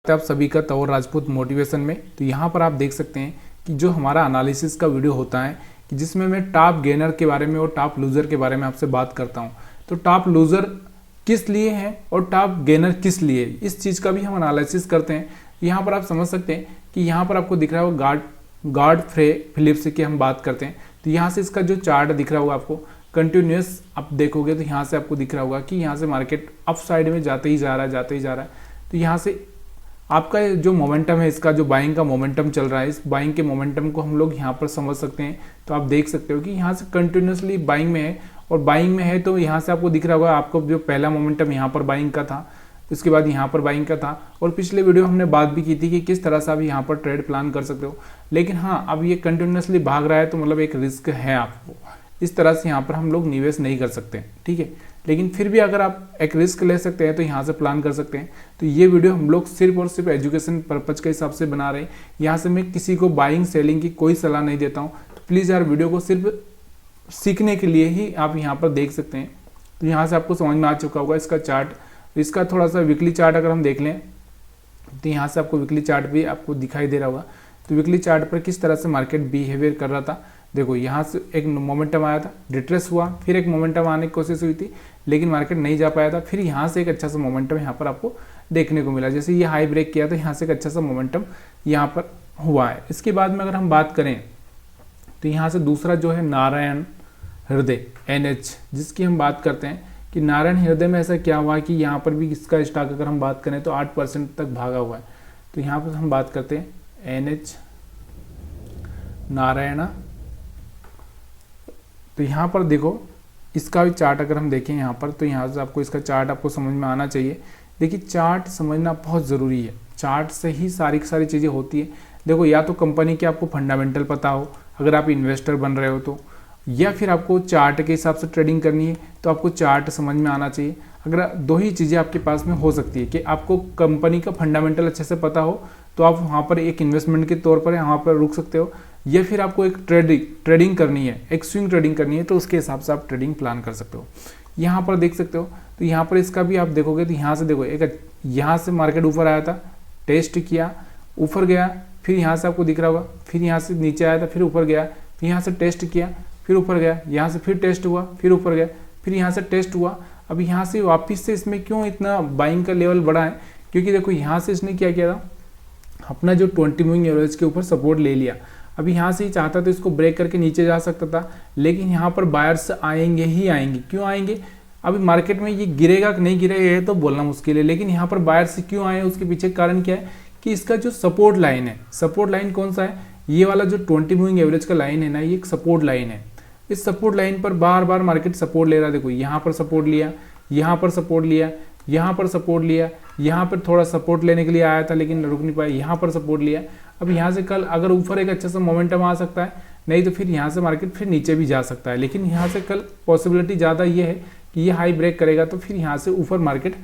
है आप सभी का तौर राजपूत मोटिवेशन में। तो यहाँ पर आप देख सकते हैं कि जो हमारा एनालिसिस का वीडियो होता है कि जिसमें मैं टॉप गेनर के बारे में और टॉप लूज़र के बारे में आपसे बात करता हूँ। तो टॉप लूज़र किस लिए हैं और टॉप गेनर किस लिए, इस चीज़ का भी हम एनालिसिस करते हैं। यहाँ पर आप समझ सकते हैं कि यहाँ पर आपको दिख रहा होगा गॉडफ्रे फिलिप्स की हम बात करते हैं। तो यहाँ से इसका जो चार्ट दिख रहा होगा आपको कंटिन्यूस आप देखोगे तो यहाँ से आपको दिख रहा होगा कि यहाँ से मार्केट अप साइड में जाते ही जा रहा है। तो यहाँ से आपका जो मोमेंटम है, इसका जो बाइंग का मोमेंटम चल रहा है, इस बाइंग के मोमेंटम को हम लोग यहाँ पर समझ सकते हैं। तो आप देख सकते हो कि यहाँ से कंटिन्यूसली बाइंग में है और बाइंग में है। तो यहाँ से आपको दिख रहा होगा आपको जो पहला मोमेंटम यहाँ पर बाइंग का था, उसके बाद यहाँ पर बाइंग का था। और पिछले वीडियो हमने बात भी की थी कि किस तरह से आप यहाँ पर ट्रेड प्लान कर सकते हो। लेकिन हाँ, अब ये कंटिन्यूसली भाग रहा है तो मतलब एक रिस्क है आपको, इस तरह से यहाँ पर हम लोग निवेश नहीं कर सकते, ठीक है। लेकिन फिर भी अगर आप एक रिस्क ले सकते हैं तो यहाँ से प्लान कर सकते हैं। तो ये वीडियो हम लोग सिर्फ और सिर्फ एजुकेशन पर्पज के हिसाब से बना रहे हैं। यहाँ से मैं किसी को बाइंग सेलिंग की कोई सलाह नहीं देता हूँ। तो प्लीज़ यार वीडियो को सिर्फ सीखने के लिए ही आप यहाँ पर देख सकते हैं। तो यहाँ से आपको समझ में आ चुका होगा इसका चार्ट। इसका थोड़ा सा वीकली चार्ट अगर हम देख लें तो यहाँ से आपको वीकली चार्ट भी आपको दिखाई दे रहा होगा। तो वीकली चार्ट पर किस तरह से मार्केट बिहेवियर कर रहा था, देखो यहाँ से एक मोमेंटम आया था, डिट्रेस हुआ, फिर एक मोमेंटम आने की कोशिश हुई थी लेकिन मार्केट नहीं जा पाया था। फिर यहाँ से एक अच्छा सा मोमेंटम यहाँ पर आपको देखने को मिला। जैसे ये हाई ब्रेक किया तो यहाँ से एक अच्छा सा मोमेंटम यहाँ पर हुआ है। इसके बाद में अगर हम बात करें तो यहाँ से दूसरा जो है नारायण हृदय NH, जिसकी हम बात करते हैं कि नारायण हृदय में ऐसा क्या हुआ कि यहाँ पर भी इसका स्टॉक अगर हम बात करें तो 8% तक भागा हुआ है। तो यहाँ पर हम बात करते हैं NH नारायण। तो यहाँ पर देखो इसका भी चार्ट अगर हम देखें यहाँ पर, तो यहाँ से आपको इसका चार्ट आपको समझ में आना चाहिए। देखिए चार्ट समझना बहुत ज़रूरी है, चार्ट से ही सारी चीज़ें होती है। देखो या तो कंपनी के आपको फंडामेंटल पता हो अगर आप इन्वेस्टर बन रहे हो तो, या फिर आपको चार्ट के हिसाब से ट्रेडिंग करनी है तो आपको चार्ट समझ में आना चाहिए। अगर दो ही चीज़ें आपके पास में हो सकती है कि आपको कंपनी का फंडामेंटल अच्छे से पता हो तो आप वहाँ पर एक इन्वेस्टमेंट के तौर पर यहाँ पर रुक सकते हो, या फिर आपको एक ट्रेडिंग करनी है, एक स्विंग ट्रेडिंग करनी है तो उसके हिसाब से आप ट्रेडिंग प्लान कर सकते हो। यहाँ पर देख सकते हो। तो यहाँ पर इसका भी आप देखोगे तो यहाँ से देखो एक यहाँ से मार्केट ऊपर आया था, टेस्ट किया, ऊपर गया, फिर यहाँ से आपको दिख रहा होगा, फिर यहाँ से नीचे आया था, फिर ऊपर गया, फिर यहाँ से टेस्ट किया, फिर ऊपर गया, यहाँ से फिर टेस्ट हुआ, फिर ऊपर गया, फिर यहाँ से टेस्ट हुआ। अब यहाँ से वापस से इसमें क्यों इतना बाइंग का लेवल बढ़ा है, क्योंकि देखो यहाँ से इसने क्या किया था, अपना जो 20 मूविंग एवरेज के ऊपर सपोर्ट ले लिया। अभी यहाँ से ही चाहता तो इसको ब्रेक करके नीचे जा सकता था, लेकिन यहाँ पर बायर्स आएंगे ही आएंगे। क्यों आएंगे, अभी मार्केट में ये गिरेगा कि नहीं गिरेगा ये तो बोलना मुश्किल है, लेकिन यहाँ पर बायर्स क्यों आए उसके पीछे कारण क्या है कि इसका जो सपोर्ट लाइन है, सपोर्ट लाइन कौन सा है, ये वाला जो 20 मूविंग एवरेज का लाइन है ना, ये एक सपोर्ट लाइन है। इस सपोर्ट लाइन पर बार बार मार्केट सपोर्ट ले रहा है। देखो यहाँ पर सपोर्ट लिया, यहाँ पर सपोर्ट लिया, यहाँ पर सपोर्ट लिया, यहाँ पर थोड़ा सपोर्ट लेने के लिए आया था लेकिन रुक नहीं पाया, यहाँ पर सपोर्ट लिया। अब यहाँ से कल अगर ऊपर एक अच्छा सा मोमेंटम आ सकता है, नहीं तो फिर यहाँ से मार्केट फिर नीचे भी जा सकता है। लेकिन यहाँ से कल पॉसिबिलिटी ज़्यादा ये है कि ये हाई ब्रेक करेगा तो फिर यहाँ से ऊपर मार्केट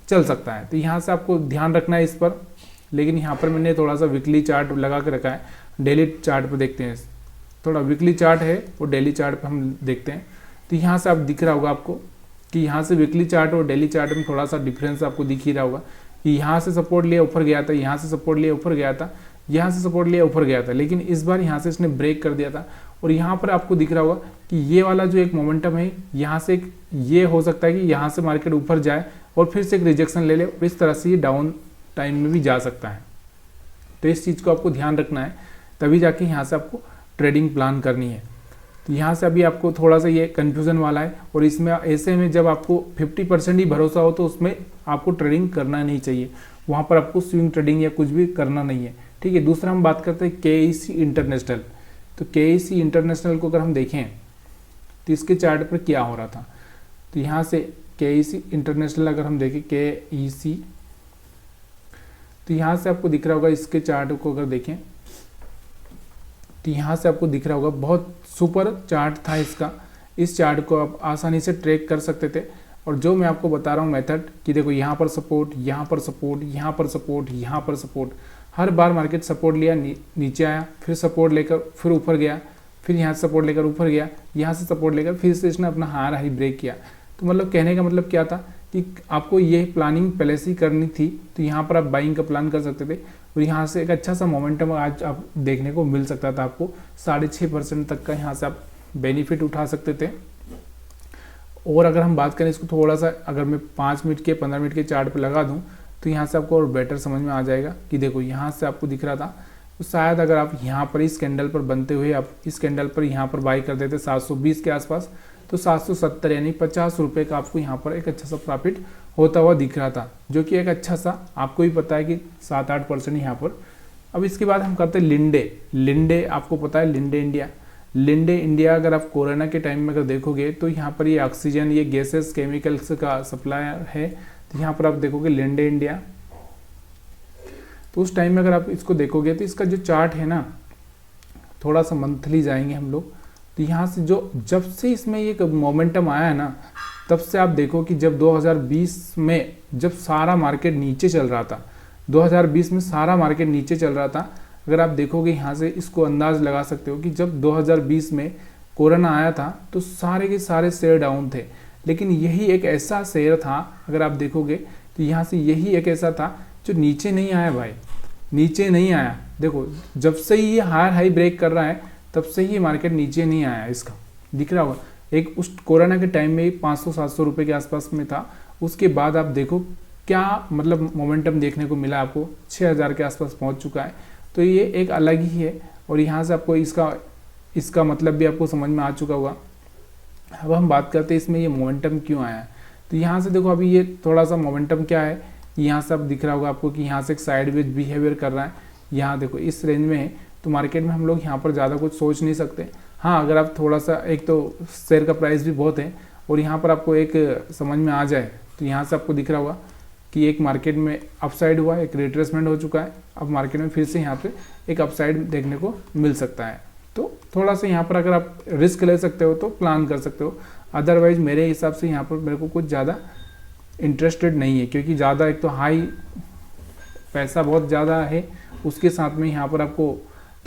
चल सकता है। तो यहाँ से आपको ध्यान रखना है इस पर। लेकिन यहाँ पर मैंने थोड़ा सा वीकली चार्ट लगा के रखा है, डेली चार्ट पर देखते हैं। थोड़ा वीकली चार्ट है और डेली चार्ट पर हम देखते हैं। तो यहाँ से आप दिख रहा होगा आपको कि यहाँ से वीकली चार्ट और डेली चार्ट में थोड़ा सा डिफरेंस आपको दिख ही रहा होगा कि यहाँ से सपोर्ट लिया ऊपर गया था, यहाँ से सपोर्ट लिया ऊपर गया था, यहाँ से सपोर्ट लिया ऊपर गया था, लेकिन इस बार यहाँ से इसने ब्रेक कर दिया था। और यहाँ पर आपको दिख रहा होगा कि ये वाला जो एक मोमेंटम है, यहाँ से एक ये हो सकता है कि यहाँ से मार्केट ऊपर जाए और फिर से एक रिजेक्शन ले ले और इस तरह से ये डाउन टाइम में भी जा सकता है। तो इस चीज़ को आपको ध्यान रखना है, तभी जाके यहाँ से आपको ट्रेडिंग प्लान करनी है। तो यहाँ से अभी आपको थोड़ा सा ये कन्फ्यूज़न वाला है, और इसमें ऐसे में जब आपको 50% ही भरोसा हो तो उसमें आपको ट्रेडिंग करना नहीं चाहिए, वहाँ पर आपको स्विंग ट्रेडिंग या कुछ भी करना नहीं है, ठीक है। दूसरा हम बात करते हैं KEC इंटरनेशनल। तो KEC इंटरनेशनल को अगर हम देखें तो इसके चार्ट पर क्या हो रहा था, तो यहाँ से KEC इंटरनेशनल अगर हम देखें KEC, तो यहाँ से आपको दिख रहा होगा इसके चार्ट को अगर देखें तो यहाँ से आपको दिख रहा होगा बहुत सुपर चार्ट था इसका। इस चार्ट को आप आसानी से ट्रैक कर सकते थे। और जो मैं आपको बता रहा हूँ मेथड कि देखो यहाँ पर सपोर्ट, यहाँ पर सपोर्ट, यहाँ पर सपोर्ट, यहाँ पर सपोर्ट, हर बार मार्केट सपोर्ट लिया, नीचे आया, फिर सपोर्ट लेकर फिर ऊपर गया, फिर यहाँ से सपोर्ट लेकर ऊपर गया, यहाँ से सपोर्ट लेकर फिर से इसने अपना हाई ब्रेक किया। तो मतलब कहने का मतलब क्या था कि आपको ये प्लानिंग पहले से ही करनी थी, तो यहाँ पर आप बाइंग का प्लान कर सकते थे और यहाँ से एक अच्छा सा मोमेंटम आज आप देखने को मिल सकता था। आपको 6.5% तक का यहाँ से आप बेनिफिट उठा सकते थे। और अगर हम बात करें इसको थोड़ा सा, अगर मैं 5 मिनट के 15 मिनट के चार्ट पे लगा दूं तो यहाँ से आपको और बेटर समझ में आ जाएगा कि देखो यहाँ से आपको दिख रहा था, तो शायद अगर आप यहाँ पर इस कैंडल पर बनते हुए आप इस कैंडल पर यहाँ पर बाई कर देते 720 के आसपास, तो 770 यानी 50 रुपये का आपको यहाँ पर एक अच्छा सा प्रॉफिट होता हुआ दिख रहा था, जो कि एक अच्छा सा, आपको भी पता है कि 7-8% यहाँ पर। अब इसके बाद हम करते हैं लिंडे, आपको पता है लिंडे इंडिया अगर आप कोरोना के टाइम में अगर देखोगे तो यहाँ पर ये ऑक्सीजन, ये गैसेस, केमिकल्स का सप्लायर है। तो यहाँ पर आप देखोगे लिंडे इंडिया, तो उस टाइम में अगर आप इसको देखोगे तो इसका जो चार्ट है ना, थोड़ा सा मंथली जाएंगे हम लोग, तो यहाँ से जो जब से इसमें ये मोमेंटम आया है ना, तब से आप देखो कि जब 2020 में जब सारा मार्केट नीचे चल रहा था, 2020 में सारा मार्केट नीचे चल रहा था, अगर आप देखोगे यहाँ से इसको अंदाज लगा सकते हो कि जब 2020 में कोरोना आया था तो सारे के सारे शेयर डाउन थे, लेकिन यही एक ऐसा शेयर था, अगर आप देखोगे तो यहाँ से यही एक ऐसा था जो नीचे नहीं आया भाई, नीचे नहीं आया। देखो जब से ही ये हायर हाई ब्रेक कर रहा है तब से ही मार्केट नीचे नहीं आया, इसका दिख रहा होगा। एक उस कोरोना के टाइम में 500-700 रुपये के आसपास में था, उसके बाद आप देखो क्या मतलब मोमेंटम देखने को मिला, आपको 6000 के आसपास पहुँच चुका है। तो ये एक अलग ही है और यहाँ से आपको इसका मतलब भी आपको समझ में आ चुका होगा। अब हम बात करते हैं इसमें ये मोमेंटम क्यों आया है। तो यहाँ से देखो अभी ये थोड़ा सा मोमेंटम क्या है, यहाँ से अब दिख रहा होगा आपको कि यहाँ से एक साइडवेज बिहेवियर कर रहा है। यहाँ देखो इस रेंज में है, तो मार्केट में हम लोग यहाँ पर ज़्यादा कुछ सोच नहीं सकते। हाँ, अगर आप थोड़ा सा, एक तो शेयर का प्राइस भी बहुत है और यहाँ पर आपको एक समझ में आ जाए, तो यहाँ से आपको दिख रहा होगा कि एक मार्केट में अपसाइड हुआ, एक रिट्रेसमेंट हो चुका है, अब मार्केट में फिर से यहाँ पे एक अपसाइड देखने को मिल सकता है। तो थोड़ा सा यहाँ पर अगर आप रिस्क ले सकते हो तो प्लान कर सकते हो, अदरवाइज मेरे हिसाब से यहाँ पर मेरे को कुछ ज़्यादा इंटरेस्टेड नहीं है, क्योंकि ज़्यादा एक तो हाई पैसा बहुत ज़्यादा है, उसके साथ में यहाँ पर आपको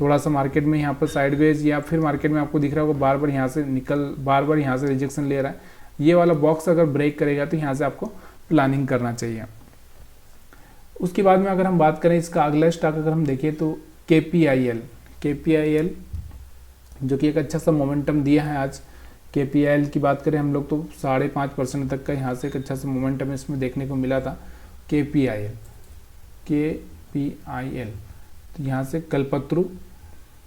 थोड़ा सा मार्केट में यहाँ पर साइडवेज, या फिर मार्केट में आपको दिख रहा होगा बार बार यहाँ से बार बार यहाँ से रिजेक्शन ले रहा है। ये वाला बॉक्स अगर ब्रेक करेगा तो यहाँ से आपको प्लानिंग करना चाहिए। उसके बाद में अगर हम बात करें इसका अगला स्टॉक अगर हम देखें तो KPIL जो कि एक अच्छा सा मोमेंटम दिया है आज। KPIL की बात करें हम लोग तो 5.5% तक का यहाँ से एक अच्छा सा मोमेंटम इसमें देखने को मिला था। KPIL तो यहाँ से कल्पत्रु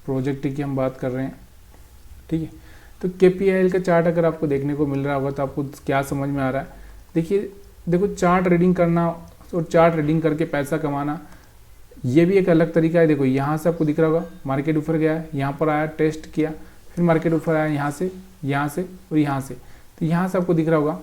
प्रोजेक्ट की हम बात कर रहे हैं, ठीक है। तो KPIL का चार्ट अगर आपको देखने को मिल रहा होगा तो आपको क्या समझ में आ रहा है। देखो चार्ट रीडिंग करना और चार्ट रीडिंग करके पैसा कमाना, ये भी एक अलग तरीका है। देखो यहाँ से आपको दिख रहा होगा मार्केट ऊपर गया है, यहाँ पर आया, टेस्ट किया, फिर मार्केट ऊपर आया यहाँ से और यहाँ से। तो यहाँ से आपको दिख रहा होगा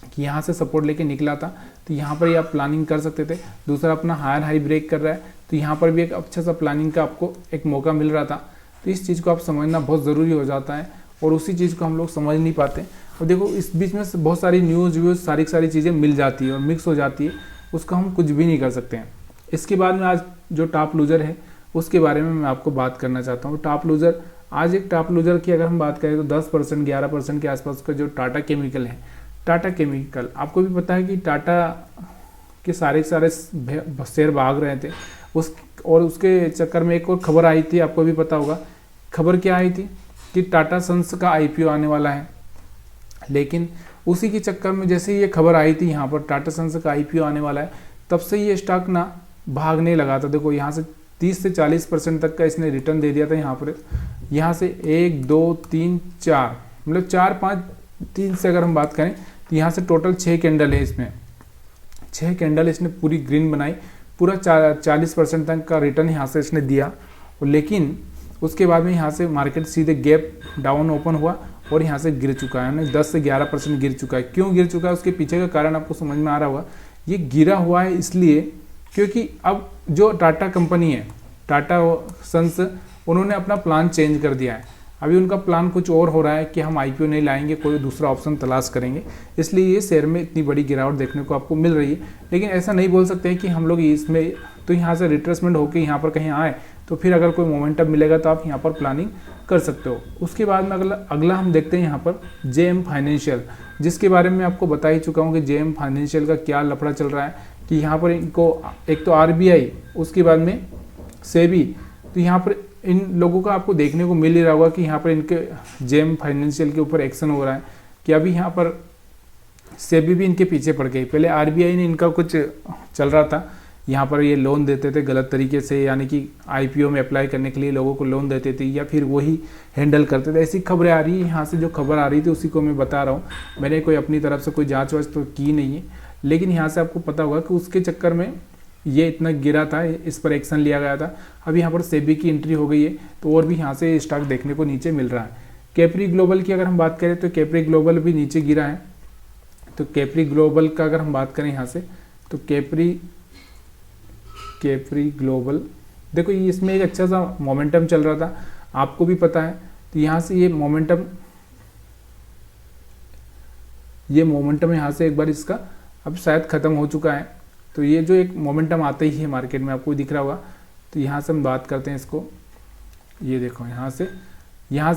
कि यहाँ से सपोर्ट लेके निकला था, तो यहाँ पर ही आप प्लानिंग कर सकते थे। दूसरा अपना हायर हाई ब्रेक कर रहा है, तो यहाँ पर भी एक अच्छा सा प्लानिंग का आपको एक मौका मिल रहा था। तो इस चीज़ को आप समझना बहुत ज़रूरी हो जाता है और उसी चीज़ को हम लोग समझ नहीं पाते। और देखो इस बीच में बहुत सारी न्यूज़ सारी चीज़ें मिल जाती है और मिक्स हो जाती है, उसका हम कुछ भी नहीं कर सकते हैं। इसके बाद में आज जो टॉप लूज़र है उसके बारे में मैं आपको बात करना चाहता हूँ। टॉप लूज़र, आज एक टॉप लूज़र की अगर हम बात करें तो 10% 11% के आसपास का जो टाटा केमिकल है। टाटा केमिकल, आपको भी पता है कि टाटा के सारे शेयर भाग रहे थे उसके चक्कर में एक और खबर आई थी, आपको भी पता होगा। खबर क्या आई थी कि टाटा सन्स का IPO आने वाला है, लेकिन उसी के चक्कर में जैसे ये खबर आई थी यहाँ पर टाटा सन्स का IPO आने वाला है, तब से ये स्टॉक ना भागने लगा था। देखो यहाँ से 30 से 40% तक का इसने रिटर्न दे दिया था। यहाँ से 1 2 3 4 मतलब 4 5 3 से अगर हम बात करें तो यहाँ से टोटल 6 कैंडल है, इसमें 6 कैंडल इसने पूरी ग्रीन बनाई, पूरा 40% तक का रिटर्न यहाँ से इसने दिया। और लेकिन उसके बाद में यहाँ से मार्केट सीधे गैप डाउन ओपन हुआ और यहाँ से गिर चुका है, 10 से 11% गिर चुका है। क्यों गिर चुका है उसके पीछे का कारण आपको समझ में आ रहा होगा। ये गिरा हुआ है इसलिए क्योंकि अब जो टाटा कंपनी है, टाटा सन्स, उन्होंने अपना प्लान चेंज कर दिया है। अभी उनका प्लान कुछ और हो रहा है कि हम IPO नहीं लाएंगे, कोई दूसरा ऑप्शन तलाश करेंगे, इसलिए ये शेयर में इतनी बड़ी गिरावट देखने को आपको मिल रही है। लेकिन ऐसा नहीं बोल सकते हैं कि हम लोग इसमें तो यहाँ से रिट्रेसमेंट होकर यहाँ पर कहीं आए तो फिर अगर कोई मोमेंटम मिलेगा तो आप यहाँ पर प्लानिंग कर सकते हो। उसके बाद में अगला हम देखते हैं यहाँ पर जेएम फाइनेंशियल, जिसके बारे में आपको बता ही चुका हूँ कि जेएम फाइनेंशियल का क्या लफड़ा चल रहा है कि यहाँ पर इनको एक तो आरबीआई, उसके बाद में सेबी, तो यहाँ पर इन लोगों का आपको देखने को मिल ही रहा होगा कि यहाँ पर इनके जेएम फाइनेंशियल के ऊपर एक्शन हो रहा है कि अभी यहाँ पर सेबी भी इनके पीछे पड़ गई। पहले आरबीआई ने इनका कुछ चल रहा था, यहाँ पर ये लोन देते थे गलत तरीके से, यानी कि आईपीओ में अप्लाई करने के लिए लोगों को लोन देते थे या फिर वही हैंडल करते थे। ऐसी खबरें आ रही है, यहाँ से जो खबर आ रही थी उसी को मैं बता रहा हूँ। मैंने कोई अपनी तरफ से कोई जाँच वाँच तो की नहीं है, लेकिन यहाँ से आपको पता होगा कि उसके चक्कर में ये इतना गिरा था, इस पर एक्शन लिया गया था। अब यहाँ पर सेबी की एंट्री हो गई है, तो और भी यहाँ से स्टॉक देखने को नीचे मिल रहा है। कैप्री ग्लोबल की अगर हम बात करें तो कैप्री ग्लोबल भी नीचे गिरा है। तो कैप्री ग्लोबल का अगर हम बात करें यहाँ से, तो कैप्री ग्लोबल देखो, ये इसमें एक अच्छा सा मोमेंटम चल रहा था, आपको भी पता है। तो यहाँ से ये मोमेंटम यहाँ से एक बार इसका अब शायद ख़त्म हो चुका है। तो ये जो एक मोमेंटम आता ही है मार्केट में, आपको दिख रहा होगा। तो यहाँ से हम बात करते हैं इसको, ये देखो यहाँ से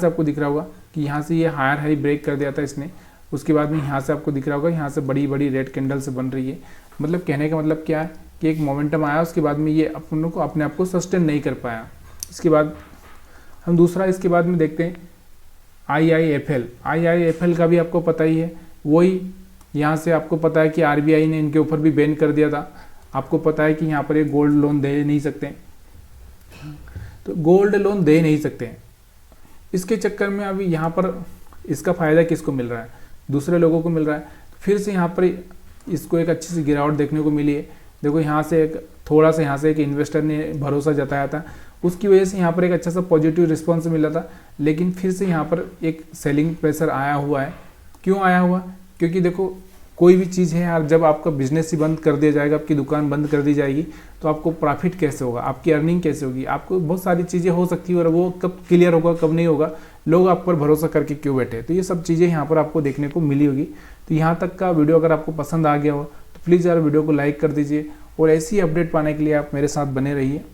आपको दिख रहा होगा कि यहाँ से ये हायर हाई ब्रेक कर दिया था इसने। उसके बाद में यहाँ से आपको दिख रहा होगा, यहाँ से बड़ी बड़ी रेड कैंडल से बन रही है। मतलब कहने का मतलब क्या है कि एक मोमेंटम आया, उसके बाद में ये अपने आप को सस्टेन नहीं कर पाया। इसके बाद हम दूसरा इसके बाद में देखते हैं IIFL का भी आपको पता ही है। वही यहाँ से आपको पता है कि आरबीआई ने इनके ऊपर भी बैन कर दिया था। आपको पता है कि यहाँ पर ये गोल्ड लोन दे नहीं सकते, तो गोल्ड लोन दे नहीं सकते। इसके चक्कर में अभी यहाँ पर इसका फ़ायदा किसको मिल रहा है? दूसरे लोगों को मिल रहा है। फिर से यहाँ पर इसको एक अच्छी सी गिरावट देखने को मिली है। देखो यहाँ से एक थोड़ा सा यहाँ से एक इन्वेस्टर ने भरोसा जताया था, उसकी वजह से यहाँ पर एक अच्छा सा पॉजिटिव रिस्पॉन्स मिला था। लेकिन फिर से यहाँ पर एक सेलिंग प्रेशर आया हुआ है। क्यों आया हुआ? क्योंकि देखो कोई भी चीज़ है यार, जब आपका बिजनेस ही बंद कर दिया जाएगा, आपकी दुकान बंद कर दी जाएगी, तो आपको प्रॉफिट कैसे होगा, आपकी अर्निंग कैसे होगी? आपको बहुत सारी चीज़ें हो सकती है और वो कब क्लियर होगा कब नहीं होगा, लोग आप पर भरोसा करके क्यों बैठे? तो ये सब चीज़ें यहाँ पर आपको देखने को मिली होगी। तो यहाँ तक का वीडियो अगर आपको पसंद आ गया हो तो प्लीज़ यार वीडियो को लाइक कर दीजिए, और ऐसी अपडेट पाने के लिए आप मेरे साथ बने रहिए।